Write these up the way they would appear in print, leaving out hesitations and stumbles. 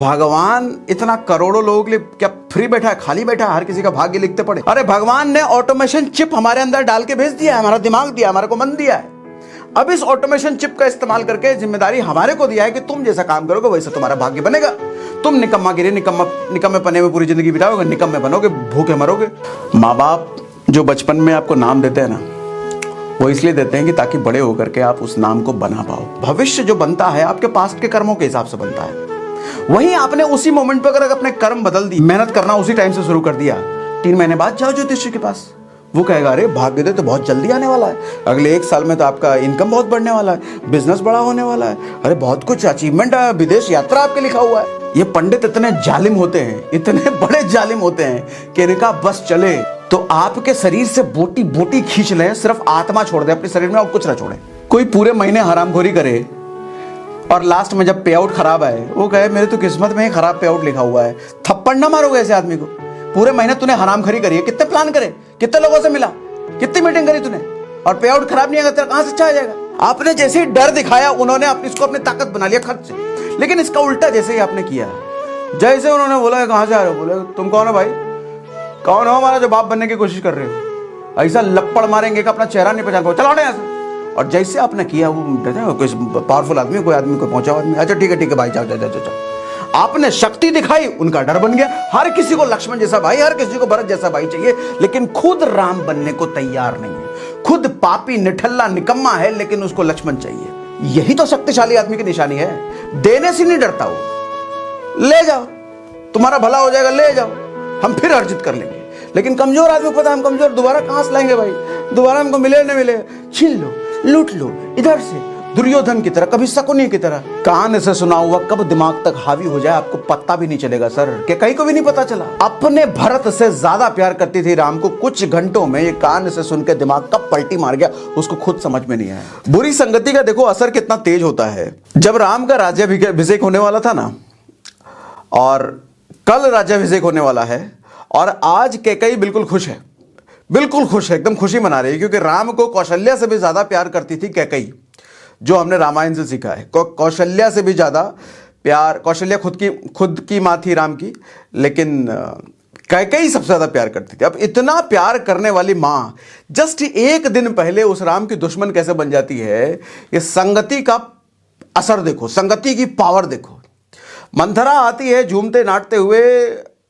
भगवान इतना करोड़ों लोगों के लिए क्या फ्री बैठा है, खाली बैठा है, हर किसी का भाग्य लिखते पड़े। अरे भगवान ने ऑटोमेशन चिप हमारे अंदर डाल के भेज दिया है, हमारा दिमाग दिया, हमारे को मन दिया है। अब इस ऑटोमेशन चिप का इस्तेमाल करके जिम्मेदारी हमारे को दिया है कि तुम जैसा काम करोगे वैसा तुम्हारा भाग्य बनेगा। तुम निकम्मागिरी निकम्मे पने में पूरी जिंदगी बिताओगे, निकम्मे बनोगे, भूखे मरोगे। माँ बाप जो बचपन में आपको नाम देते हैं ना, वो इसलिए देते हैं कि ताकि बड़े होकर के आप उस नाम को बना पाओ। भविष्य जो बनता है आपके पास्ट के कर्मों के हिसाब से बनता है। वहीं आपने उसी मोमेंट पर अगर अपने कर्म बदल दी, मेहनत करना उसी टाइम से शुरू कर दिया, 3 महीने बाद जाओ ज्योतिषी के पास, वो कहेगा अरे भाग्योदय तो बहुत जल्दी आने वाला है, अगले 1 साल में तो आपका इनकम बहुत बढ़ने वाला है, बिजनेस बड़ा होने वाला है, अरे बहुत कुछ अचीवमेंट है, विदेश यात्रा आपके लिखा हुआ है। ये पंडित इतने जालिम होते हैं, इतने बड़े जालिम होते हैं कि इनका बस चले तो आपके शरीर से बोटी बोटी खींच लें, सिर्फ आत्मा छोड़ दे अपने शरीर में और कुछ ना छोड़े। कोई पूरे महीने हरामखोरी करे और लास्ट में जब पे आउट खराब आए वो कहे मेरे तो किस्मत में ही खराब पे आउट लिखा हुआ है। थप्पड़ ना मारोगे ऐसे आदमी को। पूरे महीने तूने हरामखोरी करी है, कितने प्लान करे, कितने लोगों से मिला, कितनी मीटिंग करी तूने, और पे आउट खराब नहीं आएगा, तेरा कहां से अच्छा आ जाएगा। आपने जैसे ही डर दिखाया उन्होंने इसको अपनी ताकत बना लिया खर्च से। लेकिन इसका उल्टा जैसे ही आपने किया, जैसे उन्होंने बोला कहां से आ रहे हो, बोले तुम कौन हो भाई, कौन हो हमारा जो बाप बनने की कोशिश कर रहे हो, ऐसा लपड़ मारेंगे कि अपना चेहरा नहीं पहचान पाओ, चलो हटो यहाँ से। और जैसे आपने किया वो कोई पावरफुल आदमी, कोई आदमी कोई पहुंचा आदमी, अच्छा ठीक है भाई, जाओ जाओ जाओ जाओ। आपने शक्ति दिखाई, उनका डर बन गया। हर किसी को लक्ष्मण जैसा भाई, हर किसी को भरत जैसा भाई चाहिए, लेकिन खुद राम बनने को तैयार नहीं है। खुद पापी निठल्ला निकम्मा है, लेकिन उसको लक्ष्मण चाहिए। यही तो शक्तिशाली आदमी की निशानी है। देने से नहीं डरता वो, ले जाओ तुम्हारा भला हो जाएगा, ले जाओ हम फिर अर्जित कर लेंगे। लेकिन कमजोर आदमी को पता हम कमजोर, दोबारा कहां से लाएंगे भाई, दोबारा हमको मिले नहीं मिले, छीन लो लूट लो इधर से, दुर्योधन की तरह, कभी शकुनी की तरह। कान से सुना हुआ कब दिमाग तक हावी हो जाए आपको पता भी नहीं चलेगा सर, कि कहीं को भी नहीं पता चला। अपने भरत से ज्यादा प्यार करती थी राम को, कुछ घंटों में ये कान से सुन के दिमाग कब पलटी मार गया उसको खुद समझ में नहीं आया। बुरी संगति का देखो असर कितना तेज होता है। जब राम का राज्याभिषेक होने वाला था ना, और कल राज्याभिषेक होने वाला है, और आज कैकेयी बिल्कुल खुश है, बिल्कुल खुश है, एकदम खुशी मना रही है, क्योंकि राम को कौशल्या से भी ज्यादा प्यार करती थी कैकेयी, जो हमने रामायण से सीखा है। कौशल्या से भी ज्यादा प्यार, कौशल्या खुद की मां थी राम की, लेकिन कैकेयी सबसे ज्यादा प्यार करती थी। अब इतना प्यार करने वाली मां जस्ट 1 दिन पहले उस राम की दुश्मन कैसे बन जाती है। ये संगति का असर देखो, संगति की पावर देखो। मंथरा आती है झूमते नाचते हुए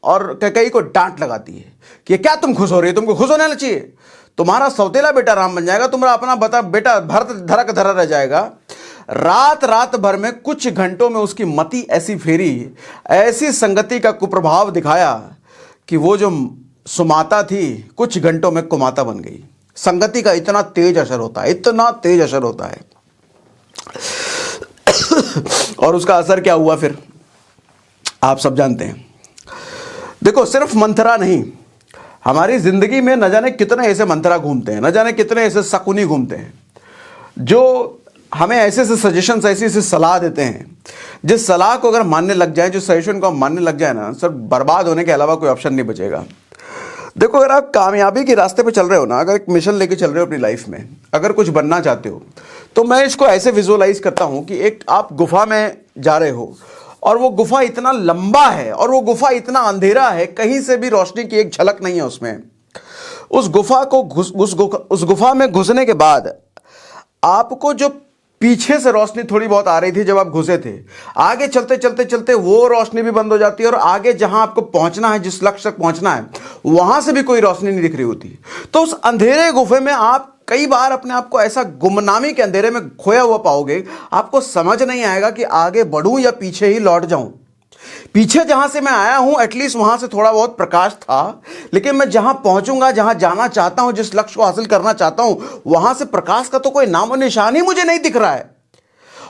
और कैकेयी को डांट लगाती है कि क्या तुम खुश हो रही हो, तुमको खुश होना चाहिए, तुम्हारा सौतेला बेटा राम बन जाएगा, तुम्हारा अपना बेटा भरत धरा का धरा रह जाएगा। रात भर में कुछ घंटों में उसकी मति ऐसी फेरी, ऐसी संगति का कुप्रभाव दिखाया कि वो जो सुमाता थी कुछ घंटों में कुमाता बन गई। संगति का इतना तेज असर होता है, इतना तेज असर होता है। और उसका असर क्या हुआ फिर आप सब जानते हैं। देखो सिर्फ मंथरा नहीं, हमारी जिंदगी में न जाने कितने ऐसे मंथरा घूमते हैं, न जाने कितने ऐसे शकुनी घूमते हैं, जो हमें ऐसे ऐसे सजेशंस, ऐसी ऐसी सलाह देते हैं, जिस सलाह को अगर मानने लग जाए, जो सजेशन को हम मानने लग जाए ना सर, बर्बाद होने के अलावा कोई ऑप्शन नहीं बचेगा। देखो अगर आप कामयाबी के रास्ते पे चल रहे हो ना, अगर एक मिशन लेके चल रहे हो अपनी लाइफ में, अगर कुछ बनना चाहते हो, तो मैं इसको ऐसे विजुअलाइज करता हूं कि एक आप गुफा में जा रहे हो, और वो गुफा इतना लंबा है और वो गुफा इतना अंधेरा है, कहीं से भी रोशनी की एक झलक नहीं है उसमें। उस गुफा में घुसने के बाद आपको जो पीछे से रोशनी थोड़ी बहुत आ रही थी जब आप घुसे थे, आगे चलते चलते चलते वो रोशनी भी बंद हो जाती है, और आगे जहां आपको पहुंचना है, जिस लक्ष्य तक पहुंचना है, वहां से भी कोई रोशनी नहीं दिख रही होती। तो उस अंधेरे गुफे में आप कई बार अपने आप को ऐसा गुमनामी के अंधेरे में खोया हुआ पाओगे, आपको समझ नहीं आएगा कि आगे बढ़ूं या पीछे ही लौट जाऊं। पीछे जहां से मैं आया हूं एटलीस्ट वहां से थोड़ा बहुत प्रकाश था, लेकिन मैं जहां पहुंचूंगा, जहां जाना चाहता हूं, जिस लक्ष्य को हासिल करना चाहता हूं, वहां से प्रकाश का तो कोई नामो निशान ही मुझे नहीं दिख रहा है।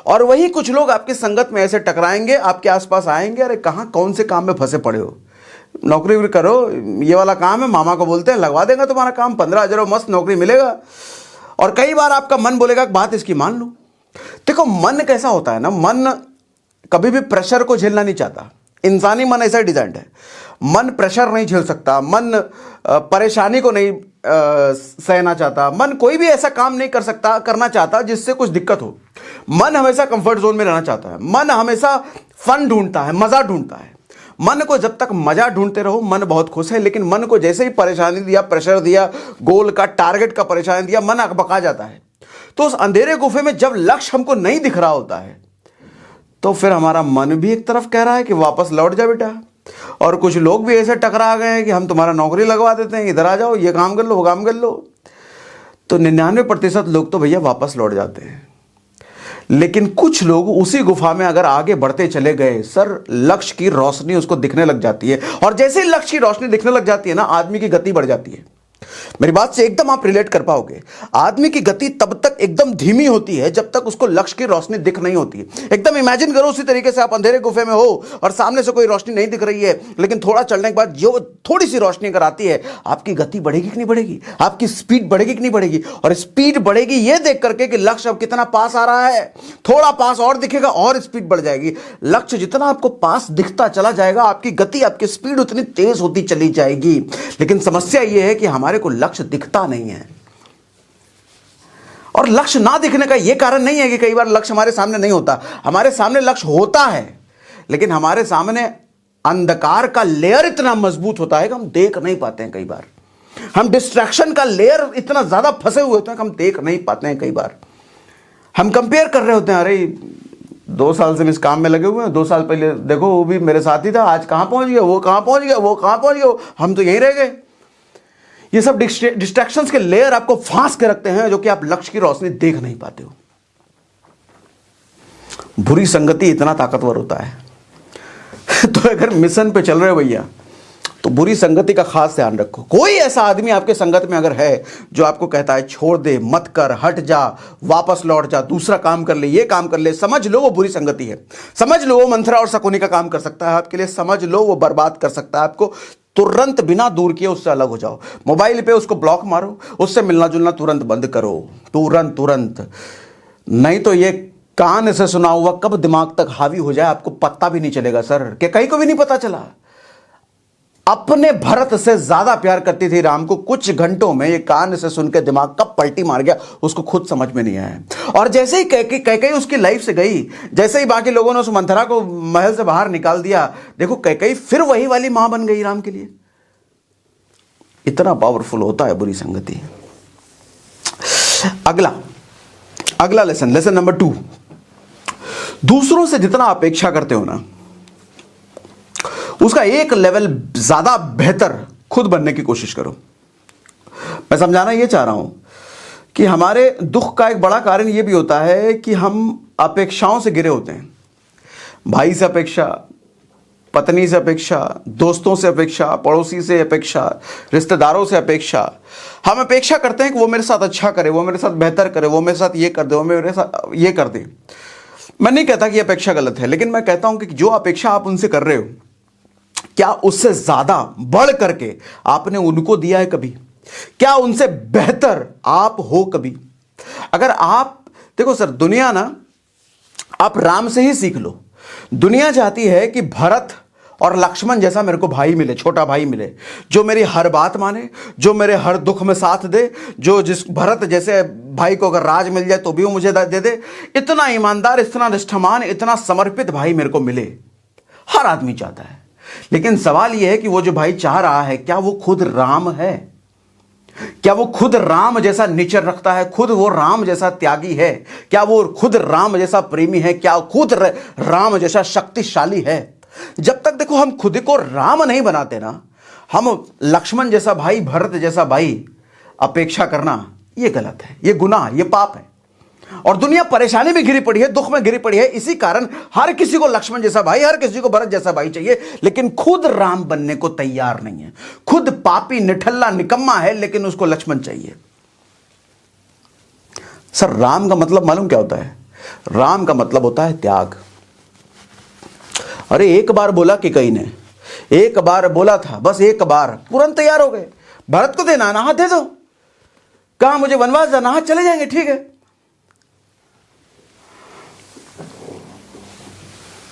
और वही कुछ लोग आपकी संगत में ऐसे टकराएंगे, आपके आसपास आएंगे, अरे कहां कौन से काम में फंसे पड़े हो, नौकरी वोकरी करो, ये वाला काम है, मामा को बोलते हैं लगवा देगा तुम्हारा काम, 15,000 मस्त नौकरी मिलेगा। और कई बार आपका मन बोलेगा बात इसकी मान लो। देखो मन कैसा होता है ना, मन कभी भी प्रेशर को झेलना नहीं चाहता। इंसानी मन ऐसा डिजाइंड है, मन प्रेशर नहीं झेल सकता, मन परेशानी को नहीं सहना चाहता, मन कोई भी ऐसा काम नहीं करना चाहता जिससे कुछ दिक्कत हो। मन हमेशा कंफर्ट जोन में रहना चाहता है, मन हमेशा फन ढूंढता है, मजा ढूंढता है। मन को जब तक मजा ढूंढते रहो मन बहुत खुश है, लेकिन मन को जैसे ही परेशानी दिया, प्रेशर दिया, गोल का टारगेट का परेशानी दिया, मन अकबका जाता है। तो उस अंधेरे गुफे में जब लक्ष्य हमको नहीं दिख रहा होता है तो फिर हमारा मन भी एक तरफ कह रहा है कि वापस लौट जा बेटा, और कुछ लोग भी ऐसे टकरा गए हैं कि हम तुम्हारा नौकरी लगवा देते हैं, इधर आ जाओ, ये काम कर लो, वो काम कर लो। तो 99% लोग तो भैया वापस लौट जाते हैं। लेकिन कुछ लोग उसी गुफा में अगर आगे बढ़ते चले गए, सर लक्ष्य की रोशनी उसको दिखने लग जाती है, और जैसे ही लक्ष्य की रोशनी दिखने लग जाती है ना, आदमी की गति बढ़ जाती है। मेरी बात से एकदम आप रिलेट कर पाओगे। आदमी की गति तब तक एकदम धीमी होती है जब तक उसको लक्ष्य की रोशनी दिख नहीं होती है। एकदम इमेजिन करो उसी तरीके से आप अंधेरे गुफे में हो और सामने से कोई रोशनी नहीं दिख रही है, लेकिन थोड़ा चलने के बाद जो थोड़ी सी रोशनी अगर आती है, आपकी गति बढ़ेगी कि नहीं बढ़ेगी, आपकी स्पीड बढ़ेगी कि नहीं बढ़ेगी। और स्पीड बढ़ेगी ये देख करके कि लक्ष्य अब कितना पास आ रहा है, थोड़ा पास और दिखेगा और स्पीड बढ़ जाएगी। लक्ष्य जितना आपको पास दिखता चला जाएगा, आपकी गति, आपकी स्पीड उतनी तेज होती चली जाएगी। लेकिन समस्या यह है कि हमारे को लक्ष्य दिखता नहीं है। और लक्ष्य ना दिखने का यह कारण नहीं है कि कई बार लक्ष्य हमारे सामने नहीं होता, हमारे सामने लक्ष्य होता है, लेकिन हमारे सामने अंधकार का लेयर इतना मजबूत होता है कि हम देख नहीं पाते हैं। कई बार हम डिस्ट्रैक्शन का लेयर इतना ज्यादा फंसे हुए होते हैं कि हम देख नहीं पाते हैं। कई बार हम कंपेयर कर रहे होते हैं, अरे 2 साल से इस काम में लगे हुए हैं, 2 साल पहले देखो वो भी मेरे साथ ही था, आज कहां पहुंच गया, वो कहां पहुंच गया, वो कहां पहुंच गया, हम तो यहीं रह गए। ये सब डिस्ट्रैक्शंस के लेयर आपको फांस के रखते हैं, जो कि आप लक्ष्य की रोशनी देख नहीं पाते हो। बुरी संगति इतना ताकतवर होता है। तो अगर मिशन पे चल रहे हो भैया, तो बुरी संगति का खास ध्यान रखो। कोई ऐसा आदमी आपके संगत में अगर है जो आपको कहता है छोड़ दे, मत कर, हट जा, वापस लौट जा, दूसरा काम कर ले, ये काम कर ले, समझ लो वो बुरी संगति है। समझ लो वो मंथरा और शकुनी का काम कर सकता है आपके लिए। समझ लो वो बर्बाद कर सकता है आपको। तुरंत बिना दूर किए उससे अलग हो जाओ। मोबाइल पे उसको ब्लॉक मारो, उससे मिलना जुलना तुरंत बंद करो, तुरंत। नहीं तो ये कान से सुना हुआ कब दिमाग तक हावी हो जाए आपको पता भी नहीं चलेगा। सर कि कहीं को भी नहीं पता चला। अपने भरत से ज्यादा प्यार करती थी राम को, कुछ घंटों में ये कान से सुन के दिमाग कब पलटी मार गया उसको खुद समझ में नहीं आया। और जैसे ही कैकेयी उसकी लाइफ से गई, जैसे ही बाकी लोगों ने उस मंथरा को महल से बाहर निकाल दिया, देखो कैकेयी फिर वही वाली मां बन गई राम के लिए। इतना पावरफुल होता है बुरी संगति। अगला लेसन नंबर 2, दूसरों से जितना अपेक्षा करते हो ना, उसका एक लेवल ज्यादा बेहतर खुद बनने की कोशिश करो। मैं समझाना यह चाह रहा हूं कि हमारे दुख का एक बड़ा कारण यह भी होता है कि हम अपेक्षाओं से घिरे होते हैं। भाई से अपेक्षा, पत्नी से अपेक्षा, दोस्तों से अपेक्षा, पड़ोसी से अपेक्षा, रिश्तेदारों से अपेक्षा। हम अपेक्षा करते हैं कि वो मेरे साथ अच्छा करे, वो मेरे साथ बेहतर करे, वो मेरे साथ ये कर दे, वो मेरे साथ ये कर दे। मैं नहीं कहता कि ये अपेक्षा गलत है, लेकिन मैं कहता हूं कि जो अपेक्षा आप उनसे कर रहे हो, क्या उससे ज्यादा बढ़ करके आपने उनको दिया है कभी? क्या उनसे बेहतर आप हो कभी? अगर आप देखो सर, दुनिया ना, आप राम से ही सीख लो। दुनिया चाहती है कि भरत और लक्ष्मण जैसा मेरे को भाई मिले, छोटा भाई मिले, जो मेरी हर बात माने, जो मेरे हर दुख में साथ दे, जो जिस भरत जैसे भाई को अगर राज मिल जाए तो भी वो मुझे दे दे। इतना ईमानदार, इतना निष्ठावान, इतना समर्पित भाई मेरे को मिले। हर आदमी चाहता है। लेकिन सवाल यह है कि वो जो भाई चाह रहा है, क्या वो खुद राम है? क्या वो खुद राम जैसा नेचर रखता है? खुद वो राम जैसा त्यागी है? क्या वो खुद राम जैसा प्रेमी है? क्या खुद राम जैसा शक्तिशाली है? जब तक देखो हम खुद को राम नहीं बनाते ना, हम लक्ष्मण जैसा भाई, भरत जैसा भाई अपेक्षा करना यह गलत है, यह गुनाह, यह पाप है। और दुनिया परेशानी में घिरी पड़ी है, दुख में घिरी पड़ी है। इसी कारण हर किसी को लक्ष्मण जैसा भाई, हर किसी को भरत जैसा भाई चाहिए, लेकिन खुद राम बनने को तैयार नहीं है। खुद पापी, निठल्ला, निकम्मा है, लेकिन उसको लक्ष्मण चाहिए। सर राम का मतलब मालूम क्या होता है? राम का मतलब होता है त्याग। अरे एक बार बोला कि कहीं ने, एक बार बोला था, बस एक बार, तुरंत तैयार हो गए। भरत को देना ना, हाथ दे दो। कहा मुझे वनवास जाना, हाथ चले जाएंगे, ठीक है।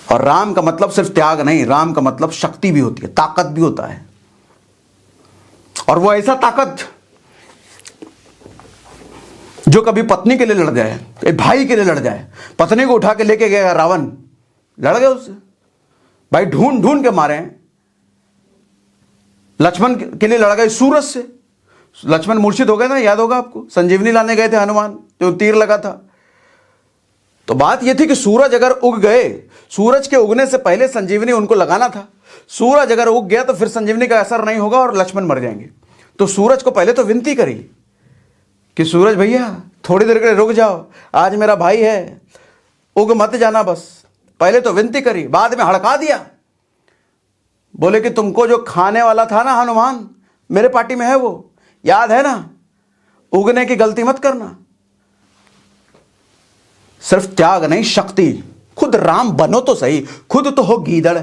और राम का मतलब सिर्फ त्याग नहीं, राम का मतलब शक्ति भी होती है, ताकत भी होता है। और वो ऐसा ताकत जो कभी पत्नी के लिए लड़ जाए, एक भाई के लिए लड़ जाए, पत्नी को उठा के लेके गया रावण, लड़ गया उससे भाई, ढूंढ ढूंढ के मारे। लक्ष्मण के लिए लड़ गए सूरज से, लक्ष्मण मूर्छित हो गए ना, याद होगा आपको, संजीवनी लाने गए थे हनुमान, जो तीर लगा था। तो बात यह थी कि सूरज अगर उग गए, सूरज के उगने से पहले संजीवनी उनको लगाना था। सूरज अगर उग गया तो फिर संजीवनी का असर नहीं होगा और लक्ष्मण मर जाएंगे। तो सूरज को पहले तो विनती करी कि सूरज भैया थोड़ी देर के लिए रुक जाओ, आज मेरा भाई है, उग मत जाना बस। पहले तो विनती करी, बाद में हड़का दिया, बोले कि तुमको जो खाने वाला था ना हनुमान, मेरे पार्टी में है वो, याद है ना, उगने की गलती मत करना। सिर्फ त्याग नहीं, शक्ति। खुद राम बनो तो सही, खुद तो हो गीदड़,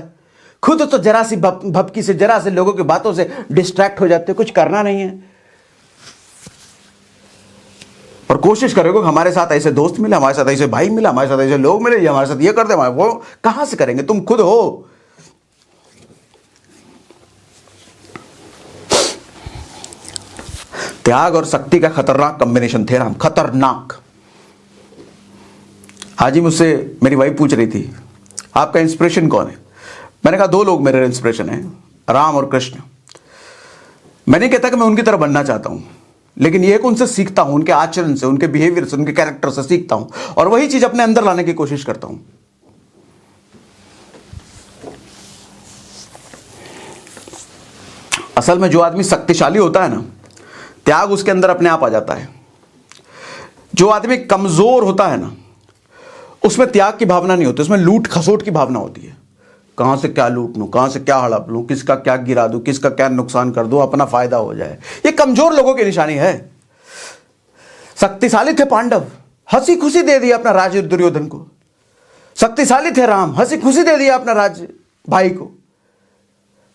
खुद तो जरा सी भपकी से, जरा से लोगों की बातों से डिस्ट्रैक्ट हो जाते, कुछ करना नहीं है। और कोशिश करोगे हमारे साथ ऐसे दोस्त मिले, हमारे साथ ऐसे भाई मिले, हमारे साथ ऐसे लोग मिले, ये हमारे साथ ये करते, हमारे वो कहां से करेंगे? तुम खुद हो। त्याग और शक्ति का खतरनाक कॉम्बिनेशन थे राम, खतरनाक। आज ही मुझसे मेरी वाइफ पूछ रही थी आपका इंस्पिरेशन कौन है? मैंने कहा 2 लोग मेरे इंस्पिरेशन हैं, राम और कृष्ण। मैं नहीं कहता कि मैं उनकी तरह बनना चाहता हूं, लेकिन ये उनसे सीखता हूं, उनके आचरण से, उनके बिहेवियर से, उनके कैरेक्टर से सीखता हूं, और वही चीज अपने अंदर लाने की कोशिश करता हूं। असल में जो आदमी शक्तिशाली होता है ना, त्याग उसके अंदर अपने आप आ जाता है। जो आदमी कमजोर होता है ना, उसमें त्याग की भावना नहीं होती, उसमें लूट खसोट की भावना होती है। कहां से क्या लूट लूं, कहां से क्या हड़प लूं, किसका क्या गिरा दूं, किसका क्या नुकसान कर दूं, अपना फायदा हो जाए। ये कमजोर लोगों की निशानी है। शक्तिशाली थे पांडव, हंसी खुशी दे दिया अपना राज्य दुर्योधन को। शक्तिशाली थे राम, हंसी खुशी दे दिया अपना राज्य भाई को।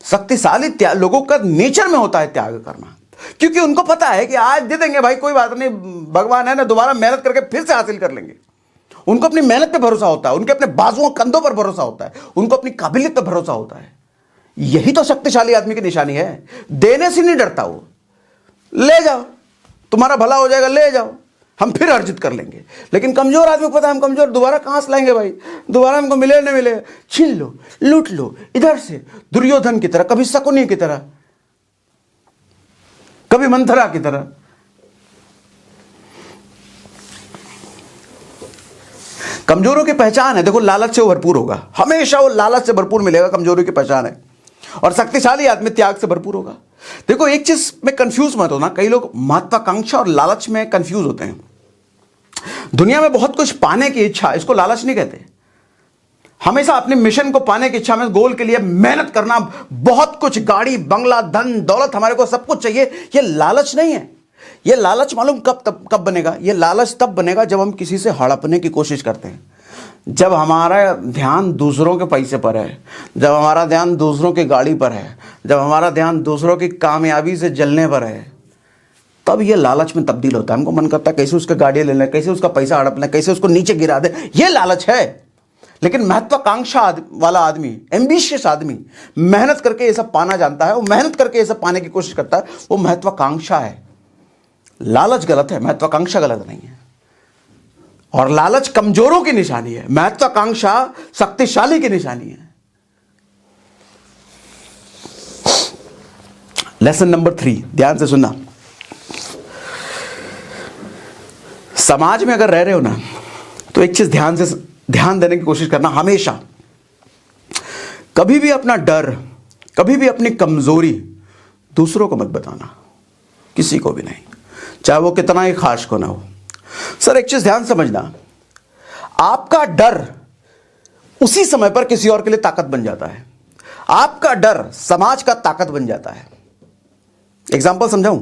शक्तिशाली लोगों का नेचर में होता है त्याग करना, क्योंकि उनको पता है कि आज दे देंगे भाई, कोई बात नहीं, भगवान है ना, दोबारा मेहनत करके फिर से हासिल कर लेंगे। उनको अपनी मेहनत पे भरोसा होता है, उनके अपने बाजुओं कंधों पर भरोसा होता है, उनको अपनी काबिलियत पे भरोसा होता है। यही तो शक्तिशाली आदमी की निशानी है। देने से नहीं डरता वो, ले जाओ तुम्हारा भला हो जाएगा, ले जाओ हम फिर अर्जित कर लेंगे। लेकिन कमजोर आदमी को पता है हम कमजोर, दोबारा कहां से लाएंगे भाई, दोबारा हमको मिले नहीं मिले, छीन लो, लूट लो, इधर से दुर्योधन की तरह, कभी शकुनी की तरह, कभी मंथरा की तरह। कमजोरों की पहचान है, देखो लालच से वो भरपूर होगा, हमेशा वो लालच से भरपूर मिलेगा, कमजोरों की पहचान है। और शक्तिशाली आदमी त्याग से भरपूर होगा। देखो एक चीज में कंफ्यूज मत होना, कई लोग महत्वाकांक्षा और लालच में कंफ्यूज होते हैं। दुनिया में बहुत कुछ पाने की इच्छा, इसको लालच नहीं कहते। हमेशा अपने मिशन को पाने की इच्छा में, गोल के लिए मेहनत करना, बहुत कुछ, गाड़ी बंगला धन दौलत, हमारे को सब कुछ चाहिए, ये लालच नहीं है। ये लालच मालूम कब बनेगा? ये लालच तब बनेगा जब हम किसी से हड़पने की कोशिश करते हैं, जब हमारा ध्यान दूसरों के पैसे पर है, जब हमारा ध्यान दूसरों की गाड़ी पर है, जब हमारा ध्यान दूसरों की कामयाबी से जलने पर है, तब ये लालच में तब्दील होता है। हमको मन करता है कैसे उसका गाड़ी ले लें, कैसे उसका पैसा हड़प लें, कैसे उसको नीचे गिरा दे, ये लालच है। लेकिन महत्वाकांक्षा वाला आदमी, एम्बिशियस आदमी, मेहनत करके ये सब पाना जानता है, वो मेहनत करके ये सब पाने की कोशिश करता है, वो महत्वाकांक्षा है। लालच गलत है, महत्वाकांक्षा गलत नहीं है। और लालच कमजोरों की निशानी है, महत्वाकांक्षा शक्तिशाली की निशानी है। लेसन नंबर 3, ध्यान से सुनना। समाज में अगर रह रहे हो ना, तो एक चीज ध्यान देने की कोशिश करना, हमेशा कभी भी अपना डर, कभी भी अपनी कमजोरी दूसरों को मत बताना, किसी को भी नहीं, चाहे वो कितना ही खास को ना हो। सर एक चीज ध्यान समझना, आपका डर उसी समय पर किसी और के लिए ताकत बन जाता है। आपका डर समाज का ताकत बन जाता है। एग्जांपल समझाऊं?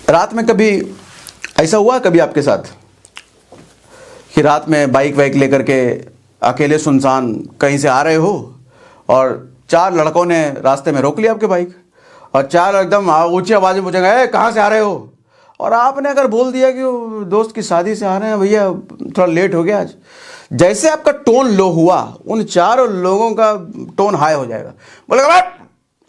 रात में कभी ऐसा हुआ कभी आपके साथ कि रात में बाइक वाइक लेकर के अकेले सुनसान कहीं से आ रहे हो और 4 लड़कों ने रास्ते में रोक लिया आपके बाइक, और 4 एकदम ऊंची आवाज में पूछेंगे कहाँ से आ रहे हो, और आपने अगर बोल दिया कि वो दोस्त की शादी से आ रहे हैं भैया, थोड़ा लेट हो गया आज, जैसे आपका टोन लो हुआ, उन 4 लोगों का टोन हाई हो जाएगा। बोलेगा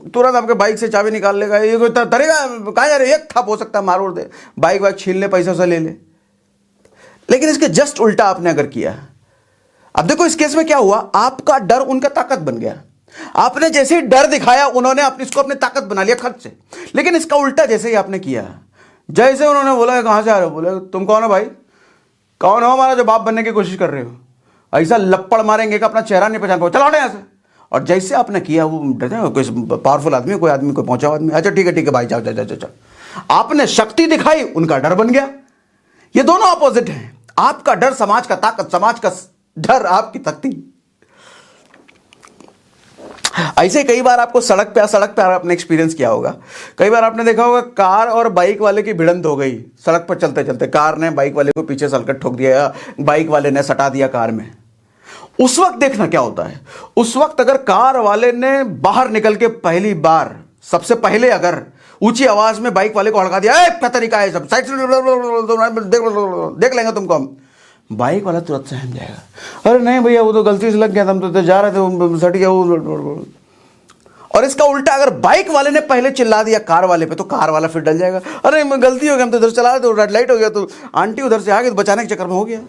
तुरंत आपके बाइक से चाबी निकाल लेगा, ये कोई तरीका कहाँ जा रहे, एक थप हो सकता है मार उड़ दे, बाइक वाइक छीन ले, पैसा से ले ले। लेकिन इसके जस्ट उल्टा आपने अगर किया, अब देखो इस केस में क्या हुआ, आपका डर उनका ताकत बन गया। आपने जैसे ही डर दिखाया, उन्होंने इसको अपनी ताकत बना लिया खर्च से। लेकिन इसका उल्टा जैसे ही आपने किया, जैसे उन्होंने बोला कहां से आ रहे हो, बोले तुम कौन हो भाई, कौन हो हमारा जो बाप बनने की कोशिश कर रहे हो, ऐसा लपड़ मारेंगे कि अपना चेहरा नहीं पहचान पाओ, चलो यहां से। और जैसे आपने किया, वो कोई पावरफुल आदमी, कोई आदमी, कोई पहुंचा आदमी, अच्छा ठीक है भाई, जाओ जाओ जाओ। आपने शक्ति दिखाई, उनका डर बन गया। ये दोनों ऑपोजिट हैं। आपका डर समाज का ताकत, समाज का डर आपकी शक्ति। ऐसे कई बार आपको सड़क पे आपने एक्सपीरियंस किया होगा, कई बार आपने देखा होगा कार और बाइक वाले की भिड़ंत हो गई सड़क पर चलते चलते, कार ने बाइक वाले को पीछे से हलकट ठोक दिया या बाइक वाले ने सटा दिया कार में। उस वक्त देखना क्या होता है, उस वक्त अगर कार वाले ने बाहर निकल के पहली बार सबसे पहले अगर ऊंची आवाज में बाइक वाले को हड़का दिया, क्या तरीका है, सब साइड से देख लेंगे तुमको हम, बाइक वाला तुरंत सहम जाएगा, अरे नहीं भैया वो तो गलती से लग गया था, हम तो जा रहे थे, सट गया वो। और इसका उल्टा अगर बाइक वाले ने पहले चिल्ला दिया कार वाले पे, तो कार वाला फिर डल जाएगा, अरे गलती हो गया, हम तो इधर चला रहे थे, रेड लाइट हो गया, तो आंटी उधर से आ गई, तो बचाने के चक्कर में हो गया।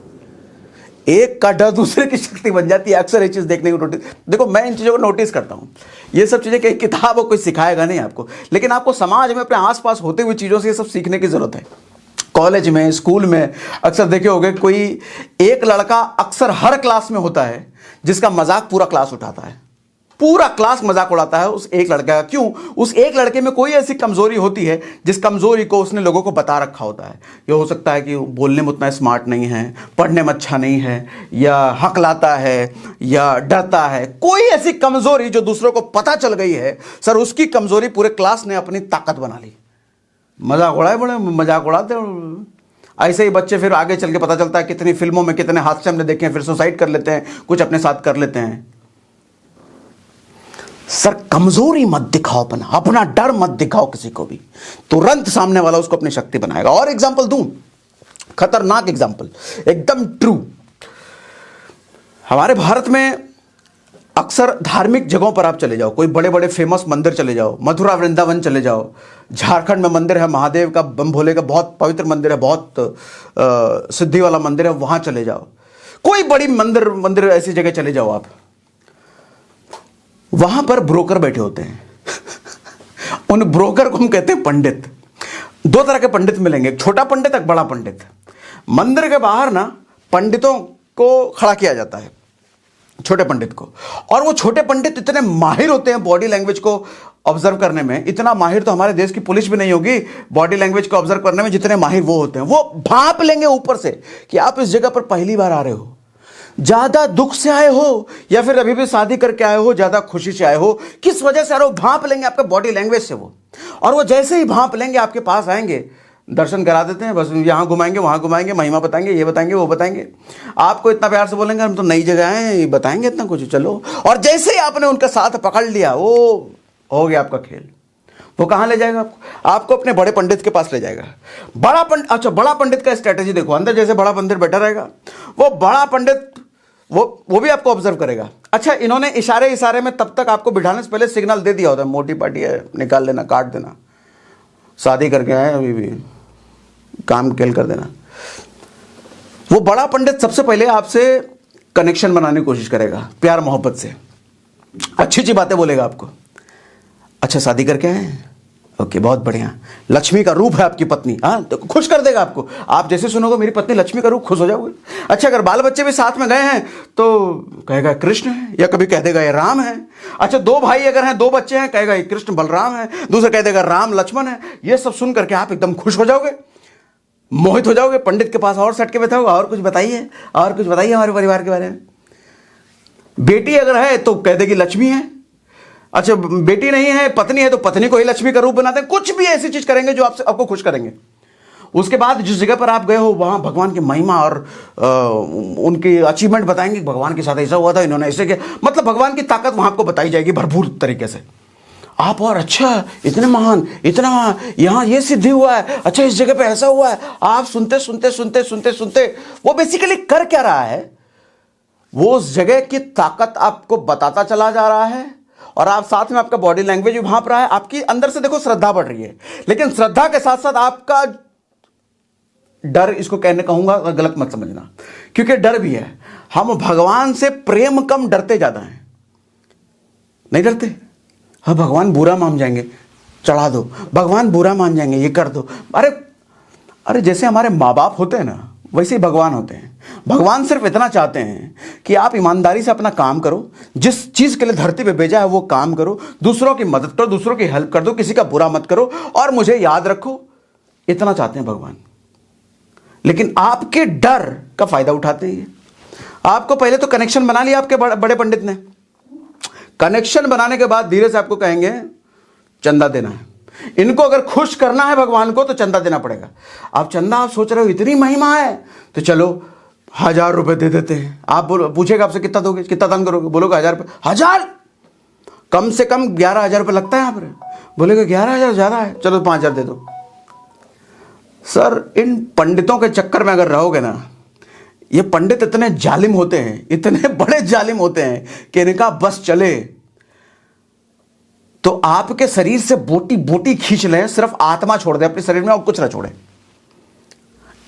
एक का डर दूसरे की शक्ति बन जाती है। अक्सर ये चीज देखने को नोटिस, देखो मैं इन चीजों को नोटिस करता हूं, ये सब चीजें कहीं किताब और कोई सिखाएगा नहीं आपको, लेकिन आपको समाज में अपने आसपास होते हुए चीजों से ये सब सीखने की जरूरत है। कॉलेज में, स्कूल में अक्सर देखे होंगे, कोई एक लड़का अक्सर हर क्लास में होता है जिसका मजाक पूरा क्लास उठाता है, पूरा क्लास मजाक उड़ाता है उस एक लड़के का। क्यों? उस एक लड़के में कोई ऐसी कमजोरी होती है जिस कमजोरी को उसने लोगों को बता रखा होता है। ये हो सकता है कि बोलने में उतना स्मार्ट नहीं है, पढ़ने में अच्छा नहीं है, या हकलाता है, या डरता है, कोई ऐसी कमजोरी जो दूसरों को पता चल गई है, सर उसकी कमजोरी पूरे क्लास ने अपनी ताकत बना ली। मजाक उड़ाए, बड़े मजाक उड़ाते। ऐसे ही बच्चे फिर आगे चल के पता चलता है कितनी फिल्मों में कितने हादसे हमने देखे हैं, फिर सुसाइड कर लेते हैं, कुछ अपने साथ कर लेते हैं। सर कमजोरी मत दिखाओ, अपना डर मत दिखाओ किसी को भी, तुरंत सामने वाला उसको अपनी शक्ति बनाएगा। और एग्जांपल दूं, खतरनाक एग्जांपल, एकदम ट्रू। हमारे भारत में अक्सर धार्मिक जगहों पर आप चले जाओ, कोई बड़े बड़े फेमस मंदिर चले जाओ, मथुरा वृंदावन चले जाओ, झारखंड में मंदिर है महादेव का, बम भोले का बहुत पवित्र मंदिर है, बहुत सिद्धि वाला मंदिर है, वहां चले जाओ, कोई बड़ी मंदिर ऐसी जगह चले जाओ आप, वहां पर ब्रोकर बैठे होते हैं उन ब्रोकर को हम कहते हैं पंडित। दो तरह के पंडित मिलेंगे, एक छोटा पंडित, एक बड़ा पंडित। मंदिर के बाहर ना पंडितों को खड़ा किया जाता है, छोटे पंडित को, और वो छोटे पंडित इतने माहिर होते हैं बॉडी लैंग्वेज को ऑब्जर्व करने में, इतना माहिर तो हमारे देश की पुलिस भी नहीं होगी बॉडी लैंग्वेज को ऑब्जर्व करने में, जितने माहिर वो होते हैं। वो भांप लेंगे ऊपर से कि आप इस जगह पर पहली बार आ रहे हो, ज्यादा दुख से आए हो, या फिर अभी भी शादी करके आए हो, ज्यादा खुशी से आए हो, किस वजह से आ रहे हो, भांप लेंगे आपके बॉडी लैंग्वेज से वो। और वो जैसे ही भांप लेंगे आपके पास आएंगे, दर्शन करा देते हैं, बस यहाँ घुमाएंगे, वहाँ घुमाएंगे, महिमा बताएंगे, ये बताएंगे, वो बताएंगे, आपको इतना प्यार से बोलेंगे हम तो नई जगह हैं, बताएंगे इतना कुछ, चलो। और जैसे ही आपने उनका साथ पकड़ लिया, वो हो गया आपका खेल। वो कहाँ ले जाएगा आपको अपने बड़े पंडित के पास ले जाएगा। बड़ा पंडित, अच्छा बड़ा पंडित का स्ट्रेटेजी देखो, अंदर जैसे बड़ा पंडित बैठा रहेगा, वो बड़ा पंडित वो भी आपको ऑब्जर्व करेगा। अच्छा इन्होंने इशारे में तब तक आपको बिठाने से पहले सिग्नल दे दिया होता है, मोटी पार्टी है, निकाल लेना, काट देना, शादी करके आए अभी भी, काम खेल कर देना। वो बड़ा पंडित सबसे पहले आपसे कनेक्शन बनाने की कोशिश करेगा, प्यार मोहब्बत से, अच्छी अच्छी बातें बोलेगा आपको। अच्छा शादी करके आए, ओके बहुत बढ़िया, लक्ष्मी का रूप है आपकी पत्नी, हाँ तो खुश कर देगा आपको। आप जैसे सुनोगे मेरी पत्नी लक्ष्मी का रूप, खुश हो जाओगे। अच्छा अगर बाल बच्चे भी साथ में गए हैं तो कहेगा कृष्ण है, या कभी कह देगा ये राम है। अच्छा दो भाई अगर हैं, दो बच्चे हैं, कहेगा ये कृष्ण बलराम है, दूसरा कह देगा राम लक्ष्मण है। ये सब सुन करके आप एकदम खुश हो जाओगे, मोहित हो जाओगे। पंडित के पास और सट के बैठा होगा, और कुछ बताइए, और कुछ बताइए हमारे परिवार के बारे में। बेटी अगर है तो कह देगी लक्ष्मी है, अच्छा बेटी नहीं है, पत्नी है, तो पत्नी को ही लक्ष्मी का रूप बनाते हैं। कुछ भी ऐसी चीज करेंगे जो आपको खुश करेंगे। उसके बाद जिस जगह पर आप गए हो वहां भगवान की महिमा और उनकी अचीवमेंट बताएंगे, भगवान के साथ ऐसा हुआ था, इन्होंने ऐसे किया, मतलब भगवान की ताकत वहां आपको बताई जाएगी भरपूर तरीके से। आप और अच्छा इतने महान, इतना महान, यहाँ ये सिद्धि हुआ है, अच्छा इस जगह पे ऐसा हुआ है। आप सुनते सुनते सुनते सुनते सुनते वो बेसिकली कर क्या रहा है, वो उस जगह की ताकत आपको बताता चला जा रहा है, और आप साथ में आपका बॉडी लैंग्वेज भी भांप रहा है, आपकी अंदर से देखो श्रद्धा बढ़ रही है, लेकिन श्रद्धा के साथ साथ आपका डर, इसको कहने कहूंगा गलत मत समझना, क्योंकि डर भी है। हम भगवान से प्रेम कम, डरते ज्यादा हैं। नहीं डरते? हाँ, भगवान बुरा मान जाएंगे, चढ़ा दो, भगवान बुरा मान जाएंगे, ये कर दो। अरे जैसे हमारे माँ बाप होते हैं ना, वैसे ही भगवान होते हैं। भगवान सिर्फ इतना चाहते हैं कि आप ईमानदारी से अपना काम करो, जिस चीज के लिए धरती पे भेजा है वो काम करो, दूसरों की मदद करो, दूसरों की हेल्प कर दो, किसी का बुरा मत करो और मुझे याद रखो, इतना चाहते हैं भगवान। लेकिन आपके डर का फायदा उठाते हैं। आपको पहले तो कनेक्शन बना लिया आपके बड़े पंडित ने, कनेक्शन बनाने के बाद धीरे से आपको कहेंगे चंदा देना है। इनको अगर खुश करना है भगवान को तो चंदा देना पड़ेगा। आप चंदा, आप सोच रहे हो इतनी महिमा है तो चलो 1000 रुपए दे देते हैं। आप पूछेगा आपसे कितना दोगे, कितना दान करोगे, बोलोगे 1000 रुपये। 1000 कम से कम 11,000 रुपये लगता है यहाँ पर। बोलेगा 11,000 ज्यादा है, चलो 5,000 दे दो। सर, इन पंडितों के चक्कर में अगर रहोगे ना, ये पंडित इतने जालिम होते हैं, इतने बड़े जालिम होते हैं कि इनका बस चले तो आपके शरीर से बोटी बोटी खींच लें, सिर्फ आत्मा छोड़ दे अपने शरीर में और कुछ ना छोड़े।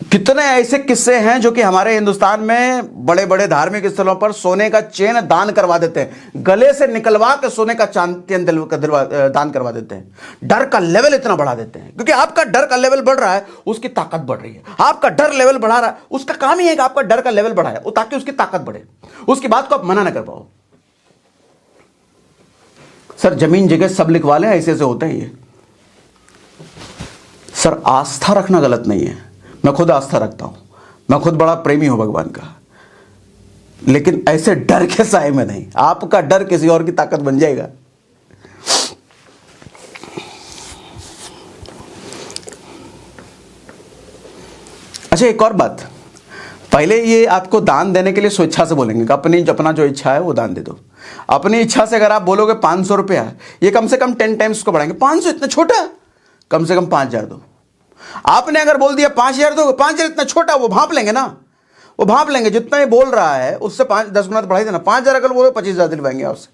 कितने ऐसे किस्से हैं जो कि हमारे हिंदुस्तान में बड़े बड़े धार्मिक स्थलों पर सोने का चेन दान करवा देते हैं, गले से निकलवा के सोने का चेन दान करवा देते हैं। डर का लेवल इतना बढ़ा देते हैं, क्योंकि आपका डर का लेवल बढ़ रहा है, उसकी ताकत बढ़ रही है। आपका डर लेवल बढ़ा रहा है, उसका काम ही है कि आपका डर का लेवल बढ़ाए ताकि उसकी ताकत बढ़े, उसकी बात को आप मना ना कर पाओ। सर, जमीन जगह सब लिखवा लें, ऐसे ऐसे होते हैं ये। सर, आस्था रखना गलत नहीं है, मैं खुद आस्था रखता हूं, मैं खुद बड़ा प्रेमी हूं भगवान का, लेकिन ऐसे डर के साए में नहीं। आपका डर किसी और की ताकत बन जाएगा। अच्छा, एक और बात, पहले ये आपको दान देने के लिए स्वेच्छा से बोलेंगे कि अपना जो इच्छा है वो दान दे दो। अपनी इच्छा से अगर आप बोलोगे 500 रुपया, ये कम से कम 10 टाइम्स को बढ़ाएंगे। 500 इतना छोटा, कम से कम 5,000 दो। आपने अगर बोल दिया 5,000 दो, 5,000 इतना छोटा, वो भाप लेंगे ना, वो भाप लेंगे। जितना ये बोल रहा है उससे 5-10 गुना बढ़ाई देना। 5,000 अगर बोलो 25,000 दिलवाएंगे आपसे।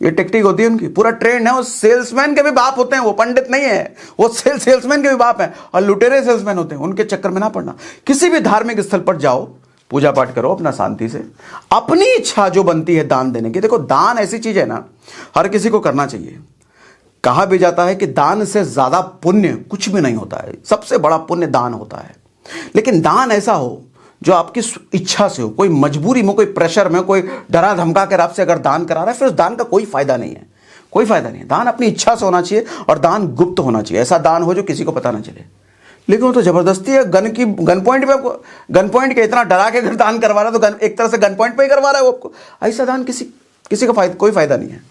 ये टेक्निक होती है उनकी, पूरा ट्रेंड है। वो सेल्समैन के भी बाप होते हैं, वो पंडित नहीं है, वो सेल्समैन के भी बाप हैं और लुटेरे सेल्समैन होते हैं। उनके चक्कर में ना पड़ना। किसी भी धार्मिक स्थल पर जाओ, पूजा पाठ करो अपना शांति से, अपनी इच्छा जो बनती है दान देने की। देखो, दान ऐसी चीज है ना, हर किसी को करना चाहिए। कहा भी जाता है कि दान से ज्यादा पुण्य कुछ भी नहीं होता है, सबसे बड़ा पुण्य दान होता है। लेकिन दान ऐसा हो जो आपकी इच्छा से हो, कोई मजबूरी में, कोई प्रेशर में, कोई डरा धमका कर आपसे अगर दान करा रहा है, फिर उस दान का कोई फायदा नहीं है, कोई फायदा नहीं है। दान अपनी इच्छा से होना चाहिए और दान गुप्त होना चाहिए। ऐसा दान हो जो किसी को पता ना चले। लेकिन वो तो जबरदस्ती है, गन पॉइंट पे आपको, गन पॉइंट के इतना डरा के अगर दान करवा रहा है तो एक तरह से गन पॉइंट पे ही करवा रहा है वो आपको। ऐसा दान किसी का कोई फायदा नहीं है।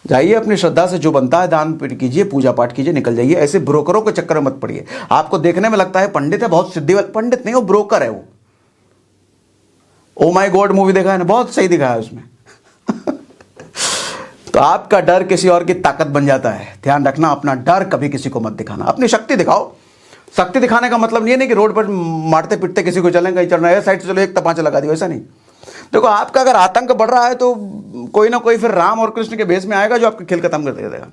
जाइए अपनी श्रद्धा से जो बनता है दान कीजिए, पूजा पाठ कीजिए, निकल जाइए। ऐसे ब्रोकरों के चक्कर में मत पड़िए। आपको देखने में लगता है पंडित है, बहुत सिद्धि वाला, पंडित नहीं, वो ब्रोकर है। वो ओ माय गॉड मूवी देखा है ना, बहुत सही दिखाया है उसमें। तो आपका डर किसी और की ताकत बन जाता है। ध्यान रखना, अपना डर कभी किसी को मत दिखाना, अपनी शक्ति दिखाओ। शक्ति दिखाने का मतलब ये नहीं कि रोड पर मारते पिटते किसी को चलें, कहीं चलना है साइड से चलो एक तपांचा लगा दिया, ऐसा नहीं। देखो, आपका अगर आतंक बढ़ रहा है तो कोई ना कोई फिर राम और कृष्ण के भेष में आएगा जो आपका खेल खत्म कर देगा।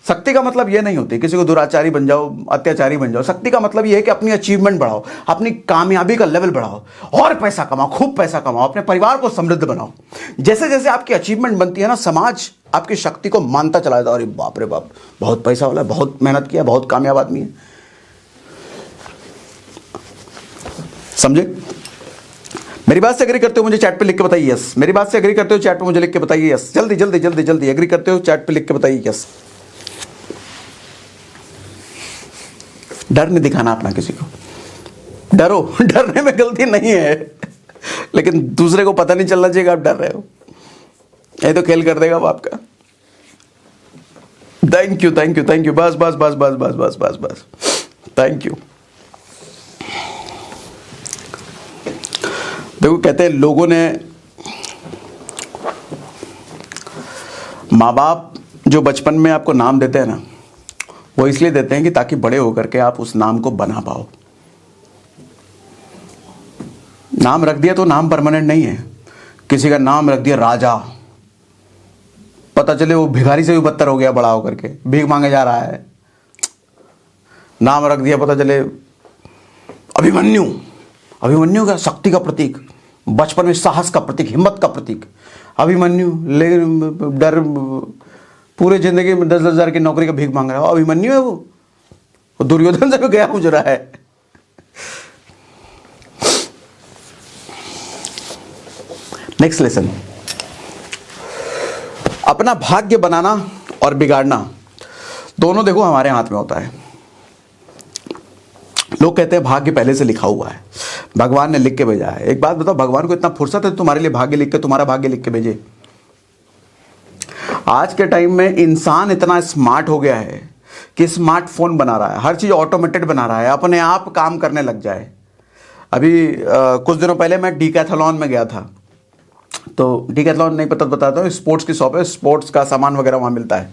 शक्ति का मतलब ये नहीं होती किसी को दुराचारी बन जाओ, अत्याचारी बन जाओ। शक्ति का मतलब ये है कि अपनी अचीवमेंट बढ़ाओ, अपनी कामयाबी का लेवल बढ़ाओ और पैसा कमाओ, खूब पैसा कमाओ, अपने परिवार को समृद्ध बनाओ। जैसे जैसे आपकी अचीवमेंट बनती है ना, समाज आपकी शक्ति को मानता चला जाता है। अरे बाप रे बाप, बहुत पैसा वाला है, बहुत मेहनत किया, बहुत कामयाब आदमी है। समझे? मेरी बात से एग्री करते हो मुझे चैट पे लिख के बताइए यस। मेरी बात से एग्री करते हो चैट पे मुझे लिख के बताइए यस। जल्दी जल्दी जल्दी जल्दी एग्री करते हो चैट पे लिख के बताइए यस। डर नहीं दिखाना अपना किसी को। डरो, डरने में गलती नहीं है, लेकिन दूसरे को पता नहीं चलना चाहिए आप डर रहे हो। ये तो खेल कर देगा वो आपका। Thank you thank you thank you. बस बस बस बस बस बस बस बस, थैंक यू। देखो, कहते हैं लोगों ने, माँ बाप जो बचपन में आपको नाम देते हैं ना, वो इसलिए देते हैं कि ताकि बड़े होकर के आप उस नाम को बना पाओ। नाम रख दिया तो नाम परमानेंट नहीं है। किसी का नाम रख दिया राजा, पता चले वो भिखारी से भी बदतर हो गया, बड़ा होकर के भीख मांगे जा रहा है। नाम रख दिया, पता चले अभिमन्यु। अभिमन्यु का शक्ति का प्रतीक, बचपन में साहस का प्रतीक, हिम्मत का प्रतीक अभिमन्यु। लेकिन डर, पूरे जिंदगी में 10-10 हज़ार की नौकरी का भीख मांग रहा है। अभिमन्यु है वो दुर्योधन से भी गया गुजरा है। नेक्स्ट लेसन, अपना भाग्य बनाना और बिगाड़ना दोनों देखो हमारे हाथ में होता है। लोग कहते हैं भाग्य पहले से लिखा हुआ है, भगवान ने लिख के भेजा है। एक बात बताओ, भगवान को इतना फुर्सत है तुम्हारे लिए भाग्य लिख के, तुम्हारा भाग्य लिख के भेजे? आज के टाइम में इंसान इतना स्मार्ट हो गया है कि स्मार्टफोन बना रहा है, हर चीज ऑटोमेटेड बना रहा है, अपने आप काम करने लग जाए। अभी कुछ दिनों पहले मैं डीकैथलॉन में गया था। तो डीकैथलॉन नहीं पता बताता हूँ, स्पोर्ट्स की शॉप है, स्पोर्ट्स का सामान वगैरह वहाँ मिलता है।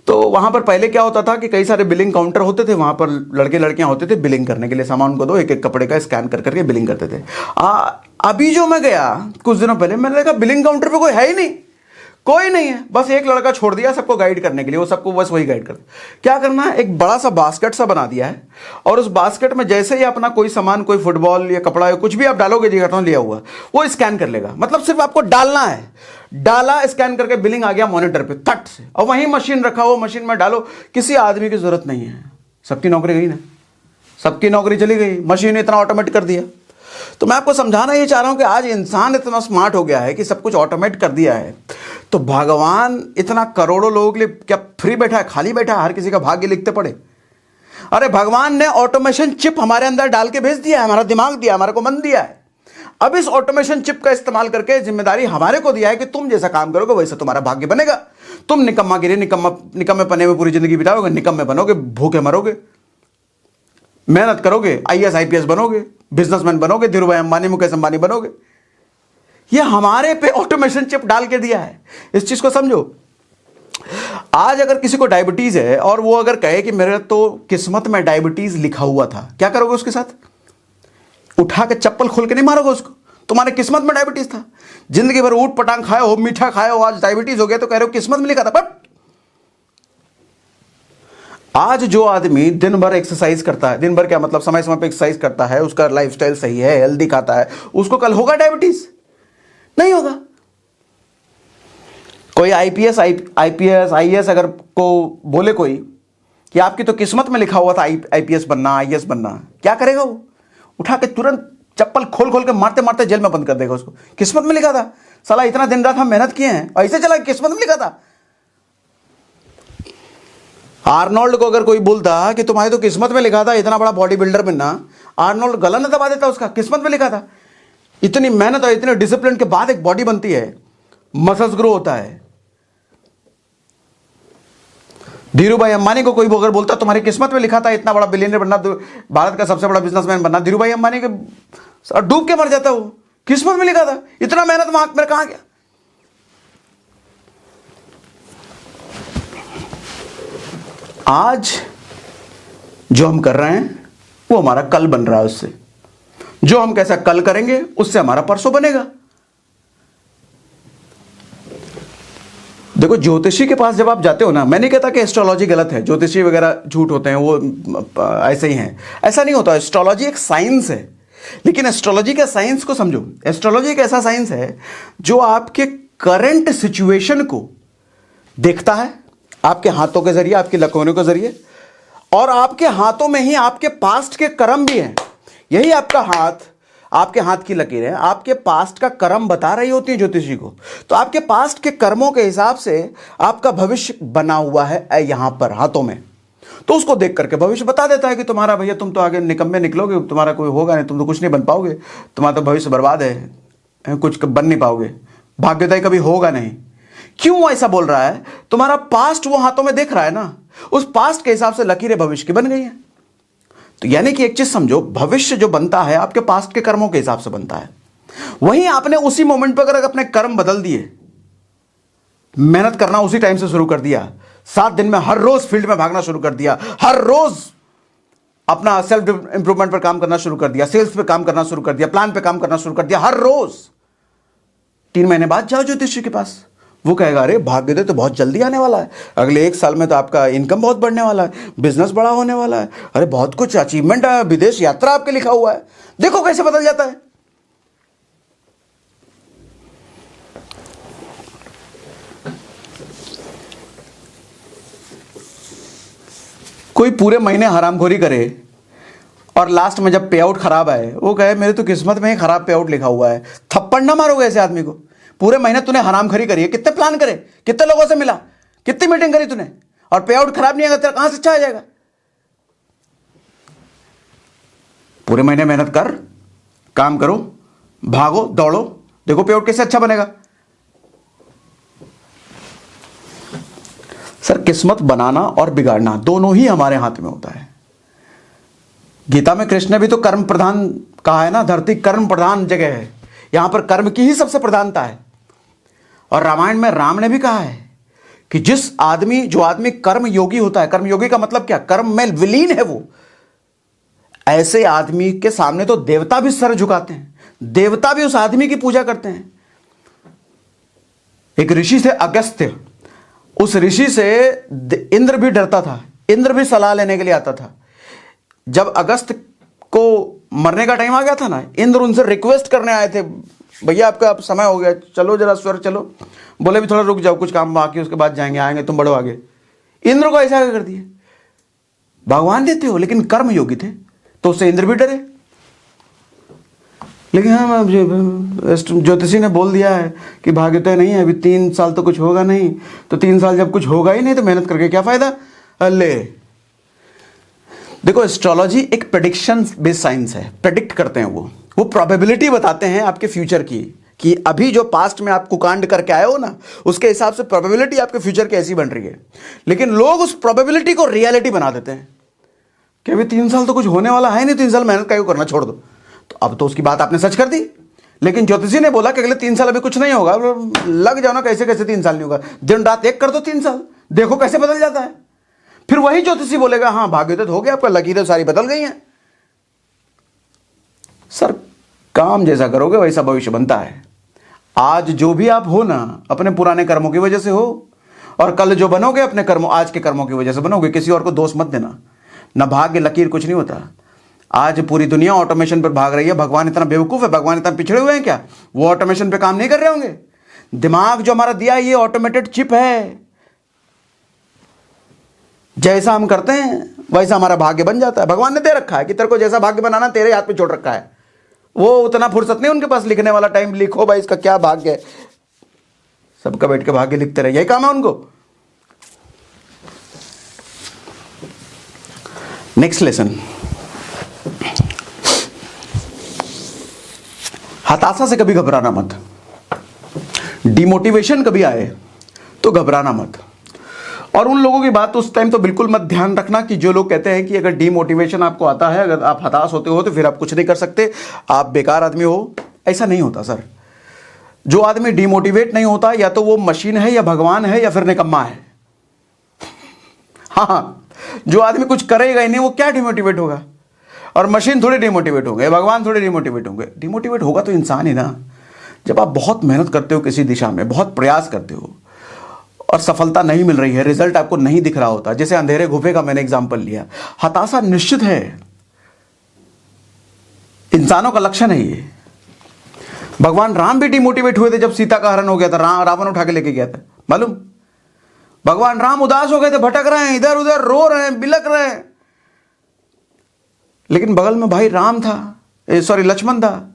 तो वहाँ पर पहले क्या होता था कि कई सारे बिलिंग काउंटर होते थे, वहाँ पर लड़के लड़कियाँ होते थे बिलिंग करने के लिए, सामान उनको दो, एक एक कपड़े का स्कैन कर करके बिलिंग करते थे। अभी जो मैं गया कुछ दिनों पहले, मैंने देखा बिलिंग काउंटर पे कोई है ही नहीं, कोई नहीं है, बस एक लड़का छोड़ दिया सबको गाइड करने के लिए, वो सबको बस वही गाइड करता। क्या करना है, एक बड़ा सा बास्केट सा बना दिया है, और उस बास्केट में जैसे ही अपना कोई सामान, कोई फुटबॉल या कपड़ा या कुछ भी आप डालोगे, जी लिया हुआ, वो स्कैन कर लेगा। मतलब सिर्फ आपको डालना है, डाला, स्कैन करके बिलिंग आ गया मॉनिटर पे तट से, और वहीं मशीन रखा हो, मशीन में डालो, किसी आदमी की जरूरत नहीं है। सबकी नौकरी गई ना, सबकी नौकरी चली गई, मशीन ने इतना ऑटोमेट कर दिया। तो मैं आपको समझाना ये चाह रहा हूं कि आज इंसान इतना स्मार्ट हो गया है कि सब कुछ ऑटोमेट कर दिया है। तो भगवान इतना करोड़ों लोगों के लिए क्या फ्री बैठा है, खाली बैठा है, हर किसी का भाग्य लिखते पड़े? अरे भगवान ने ऑटोमेशन चिप हमारे अंदर डाल के भेज दिया है, हमारा दिमाग दिया, हमारे को मन दिया है। अब इस ऑटोमेशन चिप का इस्तेमाल करके जिम्मेदारी हमारे को दिया है कि तुम जैसा काम करोगे वैसा तुम्हारा भाग्य बनेगा। तुम निकम्मागिरी, निकम्मे पने में पूरी जिंदगी बिताओगे, निकम्मे बनोगे, भूखे मरोगे। मेहनत करोगे, IAS IPS बनोगे, बिजनेसमैन बनोगे, धीरूभाई अंबानी, मुकेश अंबानी बनोगे। ये हमारे पे ऑटोमेशन चिप डाल के दिया है। इस चीज को समझो। आज अगर किसी को डायबिटीज है और वो अगर कहे कि मेरे तो किस्मत में डायबिटीज लिखा हुआ था, क्या करोगे उसके साथ? उठा के चप्पल खोल के नहीं मारोगे उसको? तुम्हारे किस्मत में डायबिटीज था, जिंदगी भर ऊट पटांग खाए हो, मीठा खाए हो, आज डायबिटीज हो गया तो कह रहे हो किस्मत में लिखा था। बट आज जो आदमी दिन भर एक्सरसाइज करता है, दिन भर क्या मतलब, समय समय पे एक्सरसाइज करता है, उसका लाइफस्टाइल सही है, हेल्दी खाता है, उसको कल होगा डायबिटीज? नहीं होगा। कोई IPS अगर को बोले कोई कि आपकी तो किस्मत में लिखा हुआ था IPS बनना, IAS बनना, क्या करेगा वो? उठा के तुरंत चप्पल खोल खोल के मारते मारते जेल में बंद कर देगा उसको। किस्मत में लिखा था, साला इतना दिन रात हम मेहनत किए हैं, ऐसे चला किस्मत में लिखा था। आर्नोल्ड को अगर कोई बोलता कि तुम्हारी तो किस्मत में लिखा था इतना बड़ा बॉडी बिल्डर बनना, आर्नोल्ड गला न दबा देता उसका, किस्मत में लिखा था। इतनी मेहनत और इतने डिसिप्लिन के बाद एक बॉडी बनती है, मसल्स ग्रो होता है। धीरूभाई अंबानी को कोई अगर बोलता तुम्हारी किस्मत में लिखा था इतना बड़ा बिलियनर बनना, भारत का सबसे बड़ा बिजनेसमैन बनना, धीरूभाई अंबानी के डूब के मर जाता वो, किस्मत में लिखा था। इतना मेहनत वहां मेरा कहां गया? आज जो हम कर रहे हैं वो हमारा कल बन रहा है उससे। जो हम कैसा कल करेंगे उससे हमारा परसों बनेगा। देखो, ज्योतिषी के पास जब आप जाते हो ना, मैं नहीं कहता कि एस्ट्रोलॉजी गलत है, ज्योतिषी वगैरह झूठ होते हैं, वो ऐसे ही हैं, ऐसा नहीं होता। एस्ट्रोलॉजी एक साइंस है, लेकिन एस्ट्रोलॉजी के साइंस को समझो। एस्ट्रोलॉजी एक ऐसा साइंस है जो आपके करंट सिचुएशन को देखता है, आपके हाथों के जरिए, आपकी लकीरों के जरिए, और आपके हाथों में ही आपके पास्ट के कर्म भी हैं। यही आपका हाथ, आपके हाथ की लकीरें आपके पास्ट का कर्म बता रही होती है ज्योतिषी को। तो आपके पास्ट के कर्मों के हिसाब से आपका भविष्य बना हुआ है यहां पर हाथों में। तो उसको देख करके भविष्य बता देता है कि तुम्हारा भैया तुम तो आगे निकम्मे निकलोगे, तुम्हारा कोई होगा नहीं, तुम तो कुछ नहीं बन पाओगे, तुम्हारा तो भविष्य बर्बाद है, कुछ बन नहीं पाओगे, भाग्योदय कभी होगा नहीं। क्यों ऐसा बोल रहा है? तुम्हारा पास्ट वो हाथों में देख रहा है ना, उस पास्ट के हिसाब से लकीरें भविष्य की बन गई हैं। तो यानी कि एक चीज समझो, भविष्य जो बनता है आपके पास्ट के कर्मों के हिसाब से बनता है। वहीं आपने उसी मोमेंट पर अगर अपने कर्म बदल दिए, मेहनत करना उसी टाइम से शुरू कर दिया, 7 दिन में हर रोज फील्ड में भागना शुरू कर दिया, हर रोज अपना सेल्फ इंप्रूवमेंट पर काम करना शुरू कर दिया, सेल्स पे काम करना शुरू कर दिया, प्लान पे काम करना शुरू कर दिया, हर रोज 3 महीने बाद जाओ ज्योतिषी के पास, वो कहेगा अरे भाग्योदय तो बहुत जल्दी आने वाला है, अगले 1 साल में तो आपका इनकम बहुत बढ़ने वाला है, बिजनेस बड़ा होने वाला है, अरे बहुत कुछ अचीवमेंट है, विदेश यात्रा आपके लिखा हुआ है। देखो कैसे बदल जाता है। कोई पूरे महीने हरामखोरी करे और लास्ट में जब पे आउट खराब आए वो कहे मेरे तो किस्मत में ही खराब पे आउट लिखा हुआ है। थप्पड़ ना मारोगे ऐसे आदमी को। पूरे महीने तूने हरामखोरी करी है, कितने प्लान करे, कितने लोगों से मिला, कितनी मीटिंग करी तूने, और पे आउट खराब नहीं आएगा तेरा कहां से अच्छा आ जाएगा। पूरे महीने मेहनत कर, काम करो, भागो दौड़ो, देखो पे आउट कैसे अच्छा बनेगा। सर किस्मत बनाना और बिगाड़ना दोनों ही हमारे हाथ में होता है। गीता में कृष्ण ने भी तो कर्म प्रधान कहा है ना, धरती कर्म प्रधान जगह है, यहां पर कर्म की ही सबसे प्रधानता है। और रामायण में राम ने भी कहा है कि जो आदमी कर्म योगी होता है, कर्म योगी का मतलब क्या, कर्म में विलीन है वो, ऐसे आदमी के सामने तो देवता भी सर झुकाते हैं, देवता भी उस आदमी की पूजा करते हैं। एक ऋषि थे अगस्त्य, उस ऋषि से इंद्र भी डरता था, इंद्र भी सलाह लेने के लिए आता था। जब अगस्त को मरने का टाइम आ गया था ना, इंद्र उनसे रिक्वेस्ट करने आए थे, भैया आपका अब समय हो गया, चलो जरा स्वर्ग चलो। बोले भी थोड़ा रुक जाओ, कुछ काम बाकी, उसके बाद जाएंगे, आएंगे, तुम बढ़ो आगे। इंद्र को ऐसा कर दिया। भगवान देते हो लेकिन कर्म योगी थे तो उससे इंद्र भी डरे। लेकिन हाँ ज्योतिषी ने बोल दिया है कि भाग्योदय नहीं है, अभी 3 साल तो कुछ होगा नहीं, तो 3 साल जब कुछ होगा ही नहीं तो मेहनत करके क्या फायदा। अल्ले देखो, एस्ट्रोलॉजी एक प्रेडिक्शन बेस्ड साइंस है, प्रेडिक्ट करते हैं वो प्रोबेबिलिटी बताते हैं आपके फ्यूचर की, कि अभी जो पास्ट में आप कुकांड करके आए हो ना, उसके हिसाब से प्रोबेबिलिटी आपके फ्यूचर की ऐसी बन रही है। लेकिन लोग उस प्रोबेबिलिटी को रियलिटी बना देते हैं कि अभी 3 साल तो कुछ होने वाला है नहीं, 3 साल मेहनत का करना छोड़ दो। तो अब तो उसकी बात आपने सच कर दी। लेकिन ज्योतिषी ने बोला कि अगले 3 साल अभी कुछ नहीं होगा, लग जाओ ना, कैसे कैसे 3 साल नहीं होगा, दिन रात एक कर दो 3 साल, देखो कैसे बदल जाता है। फिर वही ज्योतिषी बोलेगा हाँ भाग्योदय हो गया आपका, लकीरें सारी बदल गई हैं। सर काम जैसा करोगे वैसा भविष्य बनता है। आज जो भी आप हो ना, अपने पुराने कर्मों की वजह से हो, और कल जो बनोगे अपने कर्मों, आज के कर्मों की वजह से बनोगे। किसी और को दोष मत देना, ना भाग्य लकीर कुछ नहीं होता। आज पूरी दुनिया ऑटोमेशन पर भाग रही है, भगवान इतना बेवकूफ है, भगवान इतना पिछड़े हुए हैं क्या, वो ऑटोमेशन पे काम नहीं कर रहे होंगे। दिमाग जो हमारा दिया है ये ऑटोमेटेड चिप है, जैसा हम करते हैं वैसा हमारा भाग्य बन जाता है। भगवान ने दे रखा है कि तेरे को जैसा भाग्य बनाना तेरे हाथ में छोड़ रखा है। वो उतना फुर्सत नहीं उनके पास लिखने वाला टाइम, लिखो भाई इसका क्या भाग्य है, सबका बैठ के भाग्य लिखते रहे, यही काम है उनको। नेक्स्ट लेसन, हताशा से कभी घबराना मत, डिमोटिवेशन कभी आए तो घबराना मत। और उन लोगों की बात उस टाइम तो बिल्कुल मत ध्यान रखना कि जो लोग कहते हैं कि अगर डिमोटिवेशन आपको आता है, अगर आप हताश होते हो तो फिर आप कुछ नहीं कर सकते, आप बेकार आदमी हो। ऐसा नहीं होता सर। जो आदमी डिमोटिवेट नहीं होता या तो वो मशीन है या भगवान है या फिर निकम्मा है। हाँ, जो आदमी कुछ करेगा ही नहीं वो क्या डिमोटिवेट होगा। और मशीन थोड़ी डिमोटिवेट होंगे, भगवान थोड़े डिमोटिवेट होंगे। डिमोटिवेट होगा तो इंसान ही ना। जब आप बहुत मेहनत करते हो किसी दिशा में, बहुत प्रयास करते हो और सफलता नहीं मिल रही है, रिजल्ट आपको नहीं दिख रहा होता, जैसे अंधेरे गुफे का मैंने एग्जांपल लिया, हताशा निश्चित है, इंसानों का लक्षण है ये। भगवान राम भी डिमोटिवेट हुए थे जब सीता का हरण हो गया था, रावण उठा के लेके गया था, मालूम। भगवान राम उदास हो गए थे, भटक रहे हैं, इधर उधर रो रहे हैं, बिलक रहे हैं, लेकिन बगल में भाई राम था, लक्ष्मण था।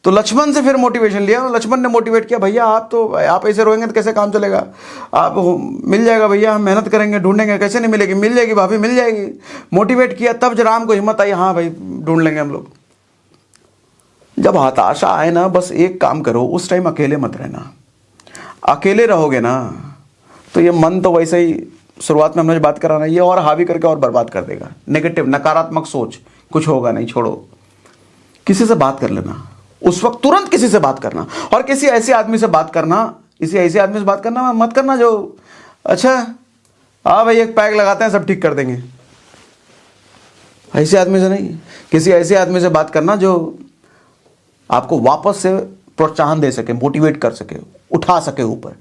तो लक्ष्मण से फिर मोटिवेशन लिया, लक्ष्मण ने मोटिवेट किया, भैया आप ऐसे रोएंगे तो कैसे काम चलेगा, आप मिल जाएगा भैया, हम मेहनत करेंगे, ढूंढेंगे, कैसे नहीं मिलेगी, मिल जाएगी भाभी, मिल जाएगी। मोटिवेट किया, तब जब राम को हिम्मत आई, हाँ भाई ढूंढ लेंगे हम लोग। जब हताशा आए ना, बस एक काम करो, उस टाइम अकेले मत रहना। अकेले रहोगे ना तो ये मन तो वैसे ही शुरुआत में हमने बात कराना, ये और हावी करके और बर्बाद कर देगा। नेगेटिव, नकारात्मक सोच, कुछ होगा नहीं, छोड़ो। किसी से बात कर लेना, उस वक्त तुरंत किसी से बात करना, और किसी ऐसे आदमी से बात करना, मत करना जो अच्छा हाँ भाई एक पैक लगाते हैं सब ठीक कर देंगे, ऐसे आदमी से नहीं। किसी ऐसे आदमी से बात करना जो आपको वापस से प्रोत्साहन दे सके, मोटिवेट कर सके, उठा सके ऊपर,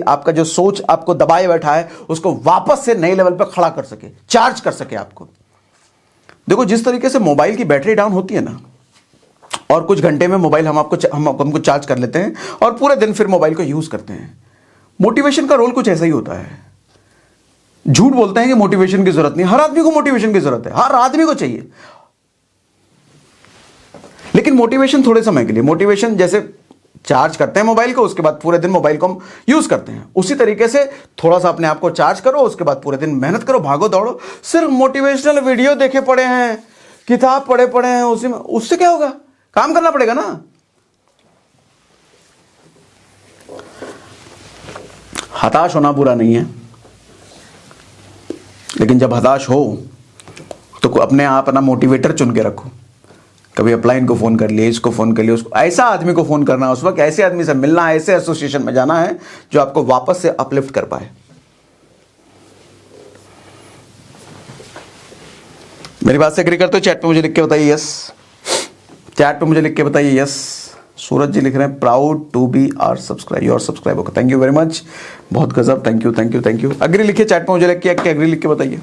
आपका जो सोच आपको दबाए बैठा है उसको वापस से नए लेवल पर खड़ा कर सके, चार्ज कर सके आपको। देखो जिस तरीके से मोबाइल की बैटरी डाउन होती है ना, और कुछ घंटे में मोबाइल हमको चार्ज कर लेते हैं और पूरे दिन फिर मोबाइल को यूज करते हैं, मोटिवेशन का रोल कुछ ऐसा ही होता है। झूठ बोलते हैं कि मोटिवेशन की जरूरत नहीं, हर आदमी को मोटिवेशन की जरूरत है, हर आदमी को चाहिए, लेकिन मोटिवेशन थोड़े समय के लिए। मोटिवेशन जैसे चार्ज करते हैं मोबाइल को, उसके बाद पूरे दिन मोबाइल को हम यूज करते हैं, उसी तरीके से थोड़ा सा अपने आप को चार्ज करो, उसके बाद पूरे दिन मेहनत करो, भागो दौड़ो। सिर्फ मोटिवेशनल वीडियो देखे पड़े हैं, किताब पढ़े हैं, उसी में उससे क्या होगा? काम करना पड़ेगा ना। हताश होना बुरा नहीं है, लेकिन जब हताश हो तो अपने आप अपना मोटिवेटर चुन के रखो। कभी अपलाइन को फोन कर लिए, इसको फोन कर लिए, उसको, ऐसा आदमी को फोन करना, उस वक्त ऐसे आदमी से मिलना है, ऐसे एसोसिएशन में जाना है जो आपको वापस से अपलिफ्ट कर पाए। मेरी बात से एग्री करते हो? चैट पे मुझे लिख के बताइए यस। चैट पे मुझे लिख के बताइए यस। सूरज जी लिख रहे हैं proud to be our subscriber, your subscriber. Thank you very much, बहुत गजब, thank you thank you thank you. Agree लिखिए चैट पे मुझे लिख के, एग्री लिख के बताइए।